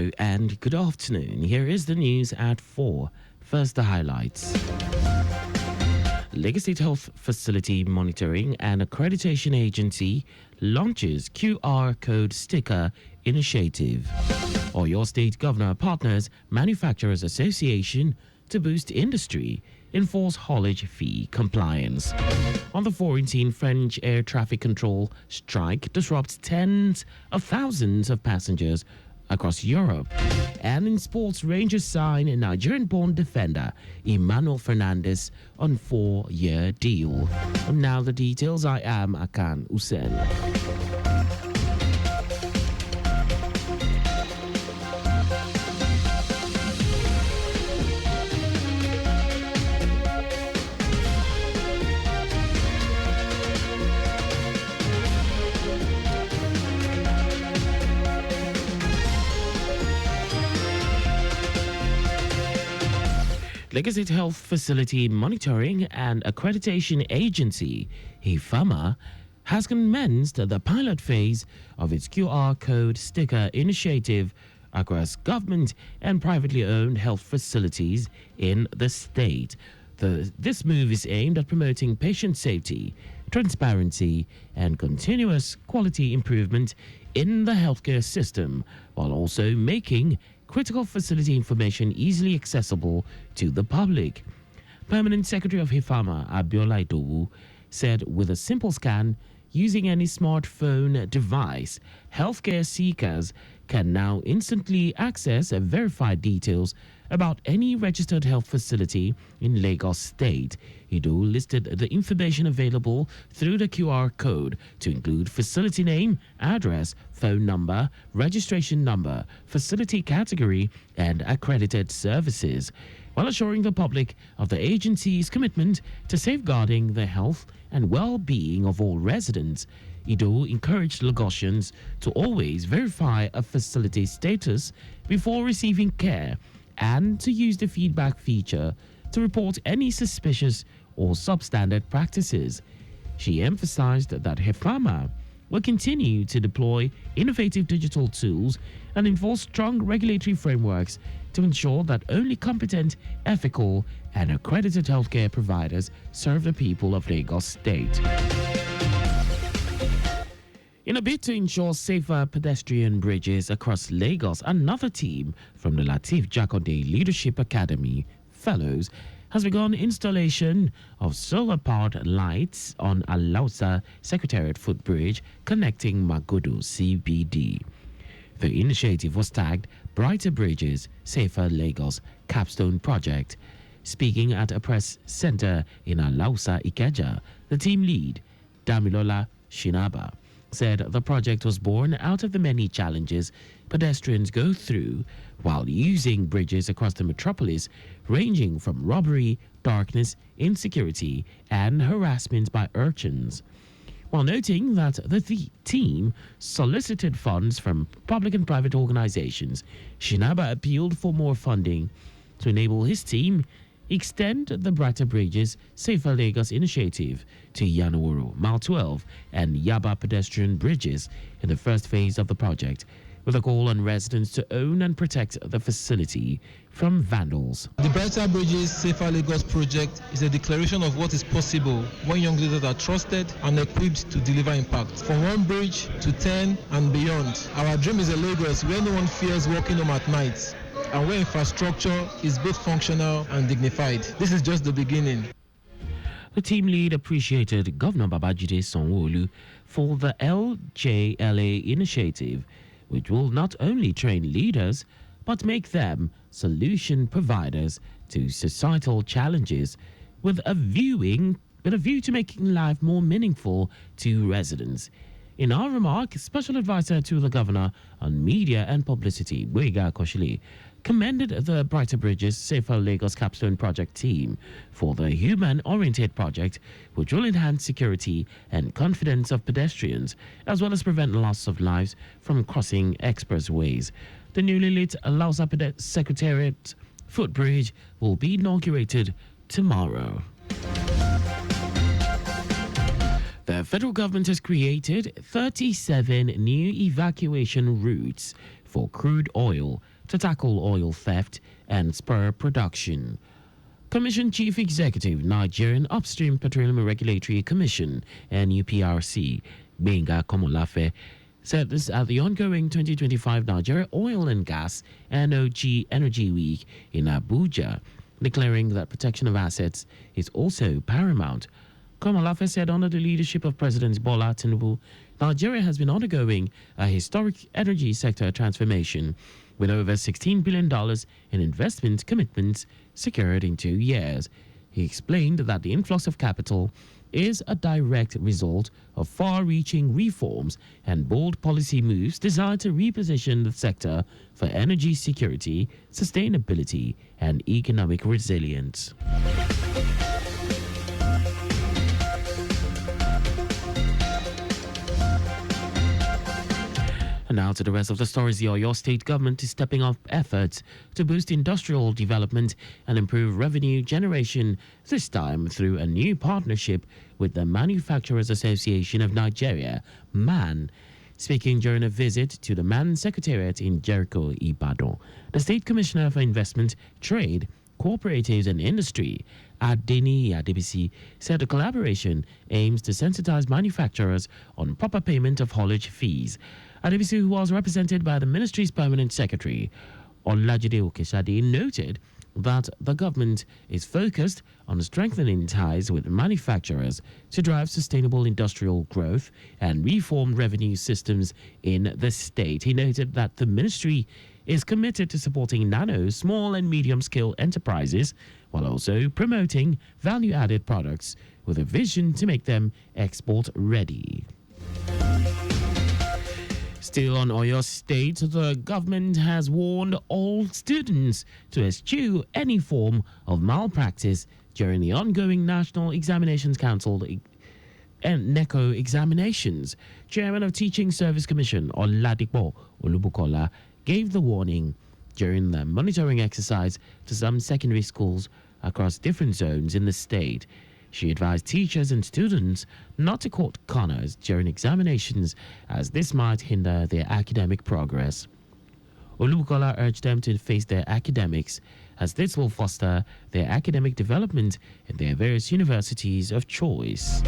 Hello and good afternoon. Here is the news at 4. First, the highlights. Lagos State Health Facility Monitoring and Accreditation Agency launches QR code sticker initiative. Oyo State Governor partners Manufacturers Association to boost industry, enforce haulage fee compliance. On the 14, French air traffic control strike disrupts tens of thousands of passengers across Europe. And in sports, Rangers sign a Nigerian-born defender Emmanuel Fernandez on 4-year deal. And now the details. I am Akan Usen. Lagos State Health Facility Monitoring and Accreditation Agency, HIFAMA, has commenced the pilot phase of its QR code sticker initiative across government and privately owned health facilities in the state. This move is aimed at promoting patient safety, transparency, and continuous quality improvement in the healthcare system, while also making critical facility information easily accessible to the public. Permanent Secretary of HIFAMA, Abiola Idowu, said with a simple scan using any smartphone device, healthcare seekers can now instantly access verified details about any registered health facility in Lagos State. Idowu listed the information available through the QR code to include facility name, address, phone number, registration number, facility category, and accredited services, while assuring the public of the agency's commitment to safeguarding the health and well-being of all residents. Idowu encouraged Lagosians to always verify a facility status before receiving care and to use the feedback feature to report any suspicious or substandard practices. She emphasized that HIFAMA will continue to deploy innovative digital tools and enforce strong regulatory frameworks to ensure that only competent, ethical, and accredited healthcare providers serve the people of Lagos State. In a bid to ensure safer pedestrian bridges across Lagos, another team from the Lateef Jakande Leadership Academy Fellows has begun installation of solar-powered lights on Alausa Secretariat Footbridge connecting Magodo CBD. The initiative was tagged Brighter Bridges, Safer Lagos Capstone Project. Speaking at a press center in Alausa Ikeja, the team lead, Damilola Shinaba, said the project was born out of the many challenges pedestrians go through while using bridges across the metropolis, ranging from robbery, darkness, insecurity, and harassment by urchins. While noting that the team solicited funds from public and private organizations, Shinaba appealed for more funding to enable his team extend the Brighter Bridges Safer Lagos initiative to Yanoworo, Mile 12, and Yaba pedestrian bridges in the first phase of the project, with a call on residents to own and protect the facility from vandals. The Brighter Bridges Safer Lagos project is a declaration of what is possible when young leaders are trusted and equipped to deliver impact. From one bridge to 10 and beyond, our dream is a Lagos where no one fears walking home at night, and where infrastructure is both functional and dignified. This is just the beginning. The team lead appreciated Governor Babajide Sanwo-Olu for the LJLA initiative, which will not only train leaders, but make them solution providers to societal challenges with a view to making life more meaningful to residents. In our remark, Special Advisor to the Governor on Media and Publicity, Boyega Koshile, commended the Brighter Bridges Safer Lagos Capstone Project team for the human-oriented project, which will enhance security and confidence of pedestrians, as well as prevent loss of lives from crossing expressways. The newly lit Alausa Secretariat Footbridge will be inaugurated tomorrow. The federal government has created 37 new evacuation routes for crude oil to tackle oil theft and spur production. Commission Chief Executive, Nigerian Upstream Petroleum Regulatory Commission, NUPRC, Benga Komolafe, said this at the ongoing 2025 Nigeria Oil and Gas NOG Energy Week in Abuja, declaring that protection of assets is also paramount. Komolafe said under the leadership of President Bola Tinubu, Nigeria has been undergoing a historic energy sector transformation with over $16 billion in investment commitments secured in 2 years. He explained that the influx of capital is a direct result of far-reaching reforms and bold policy moves designed to reposition the sector for energy security, sustainability, and economic resilience. And now to the rest of the stories. The Oyo State government is stepping up efforts to boost industrial development and improve revenue generation, this time through a new partnership with the Manufacturers Association of Nigeria, MAN. Speaking during a visit to the MAN Secretariat in Jericho, Ibadan, the State Commissioner for Investment, Trade, Cooperatives and Industry, Adeni Adebisi, said the collaboration aims to sensitize manufacturers on proper payment of haulage fees. Adebisi, who was represented by the ministry's permanent secretary, Olajide Okeshade, noted that the government is focused on strengthening ties with manufacturers to drive sustainable industrial growth and reform revenue systems in the state. He noted that the ministry is committed to supporting nano, small and medium-scale enterprises while also promoting value-added products with a vision to make them export-ready. Still on Oyo State, the government has warned all students to eschew any form of malpractice during the ongoing National Examinations Council and NECO examinations. Chairman of Teaching Service Commission, Oladipo Olubukola, gave the warning during the monitoring exercise to some secondary schools across different zones in the state. She advised teachers and students not to cut corners during examinations, as this might hinder their academic progress. Olubukola urged them to face their academics, as this will foster their academic development in their various universities of choice.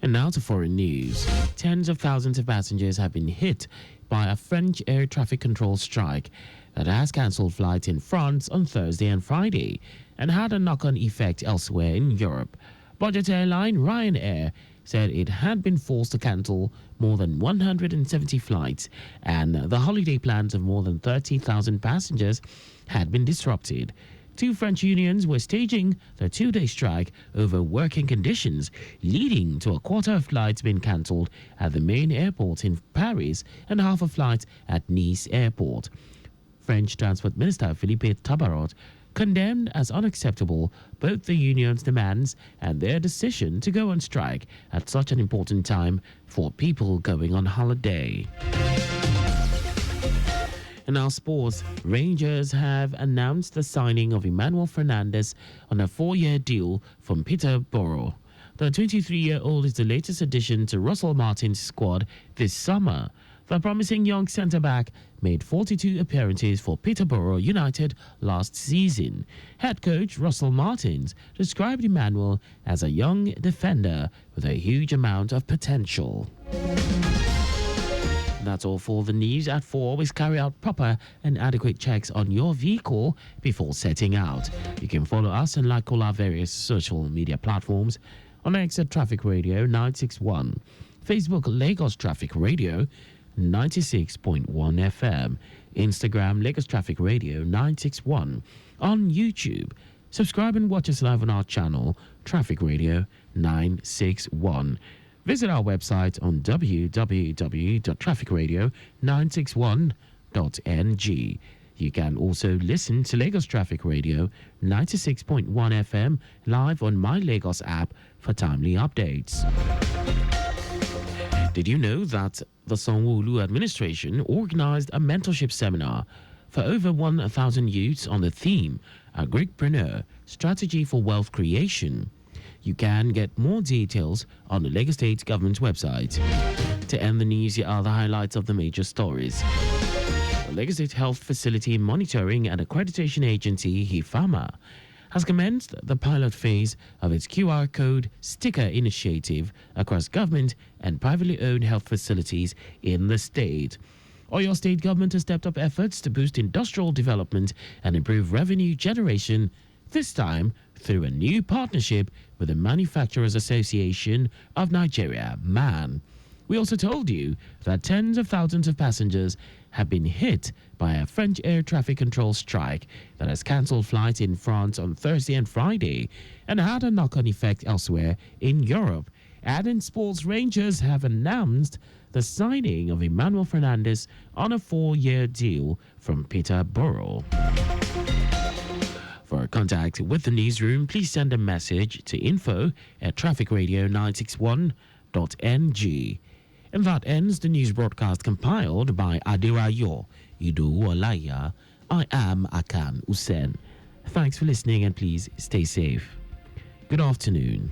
And now to foreign news. Tens of thousands of passengers have been hit by a French air traffic control strike that has cancelled flights in France on Thursday and Friday and had a knock-on effect elsewhere in Europe. Budget airline Ryanair said it had been forced to cancel more than 170 flights, and the holiday plans of more than 30,000 passengers had been disrupted. Two French unions were staging the two-day strike over working conditions, leading to a quarter of flights being cancelled at the main airport in Paris and half of flights at Nice airport. French Transport Minister Philippe Tabarot condemned as unacceptable both the union's demands and their decision to go on strike at such an important time for people going on holiday. In our sports, Rangers have announced the signing of Emmanuel Fernandez on a 4-year deal from Peterborough. The 23-year-old is the latest addition to Russell Martin's squad this summer. The promising young centre-back made 42 appearances for Peterborough United last season. Head coach Russell Martins described Emmanuel as a young defender with a huge amount of potential. That's all for the news. At 4, always carry out proper and adequate checks on your vehicle before setting out. You can follow us and like all our various social media platforms on X at Traffic Radio 961, Facebook Lagos Traffic Radio 96.1 FM, Instagram Lagos Traffic Radio 961, on YouTube. Subscribe and watch us live on our channel Traffic Radio 961. Visit our website on www.trafficradio961.ng. You can also listen to Lagos Traffic Radio 96.1 FM live on My Lagos app for timely updates. Did you know that the Sanwo-Olu administration organized a mentorship seminar for over 1,000 youths on the theme Agripreneur, Strategy for Wealth Creation? You can get more details on the Lagos State government website. To end the news, here are the highlights of the major stories. The Lagos State Health Facility Monitoring and Accreditation Agency, HIFAMA, has commenced the pilot phase of its QR code sticker initiative across government and privately owned health facilities in the state. Oyo State government has stepped up efforts to boost industrial development and improve revenue generation, this time through a new partnership with the Manufacturers Association of Nigeria, MAN. We also told you that tens of thousands of passengers have been hit by a French air traffic control strike that has cancelled flights in France on Thursday and Friday and had a knock-on effect elsewhere in Europe. And in sports, Rangers have announced the signing of Emmanuel Fernandez on a 4-year deal from Peterborough. For contact with the newsroom, please send a message to info@trafficradio961.ng. And that ends the news broadcast compiled by Adirayo Idoolaya. I am Akan Usen. Thanks for listening and please stay safe. Good afternoon.